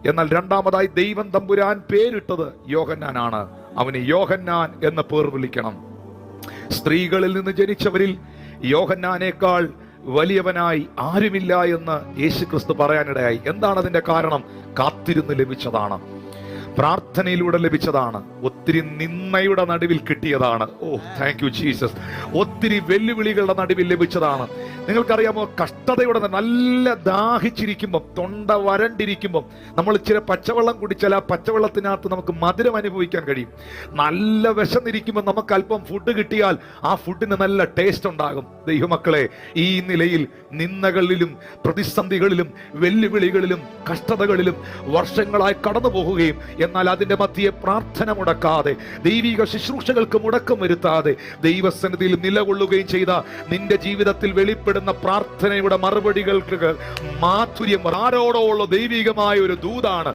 എന്നാൽ രണ്ടാമതായി ദൈവം തമ്പുരാൻ പേരിട്ടത് യോഹന്നാനാണ്. അവന് യോഹന്നാൻ എന്ന പേർ വിളിക്കണം. സ്ത്രീകളിൽ നിന്ന് ജനിച്ചവരിൽ യോഹന്നാനേക്കാൾ വലിയവനായി ആരുമില്ല എന്ന് യേശുക്രിസ്തു പറയാനിടയായി. എന്താണ് അതിന്റെ കാരണം? കാത്തിരുന്ന് ലഭിച്ചതാണ്, പ്രാർത്ഥനയിലൂടെ ലഭിച്ചതാണ്, ഒത്തിരി നിന്ദയുടെ നടുവിൽ കിട്ടിയതാണ്. ഓ താങ്ക് യു ജീസസ്. ഒത്തിരി വെല്ലുവിളികളുടെ നടുവിൽ ലഭിച്ചതാണ്. നിങ്ങൾക്കറിയാമോ, കഷ്ടതയുടെ നല്ല ദാഹിച്ചിരിക്കുമ്പം, തൊണ്ട വരണ്ടിരിക്കുമ്പം നമ്മൾ ഇച്ചിരി പച്ചവെള്ളം കുടിച്ചാൽ ആ പച്ചവെള്ളത്തിനകത്ത് നമുക്ക് മധുരം അനുഭവിക്കാൻ കഴിയും. നല്ല വിശന്നിരിക്കുമ്പോൾ നമുക്ക് അല്പം ഫുഡ് കിട്ടിയാൽ ആ ഫുഡിന് നല്ല ടേസ്റ്റ് ഉണ്ടാകും. ദൈവമക്കളെ, ഈ നിലയിൽ നിന്ദകളിലും പ്രതിസന്ധികളിലും വെല്ലുവിളികളിലും കഷ്ടതകളിലും വർഷങ്ങളായി കടന്നു പോകുകയും എന്നാൽ അതിന്റെ മധ്യേ പ്രാർത്ഥന മുടക്കാതെ, ദൈവിക ശുശ്രൂഷകൾക്ക് മുടക്കം വരുത്താതെ ദൈവസന്നിധിയിൽ നിലകൊള്ളുകയും ചെയ്ത നിന്റെ ജീവിതത്തിൽ വെളിപ്പെടുന്ന പ്രാർത്ഥനയുടെ മറുപടികൾക്ക് മാധുര്യം ആരോടോ ഉള്ള ദൈവികമായ ഒരു ദൂതാണ്.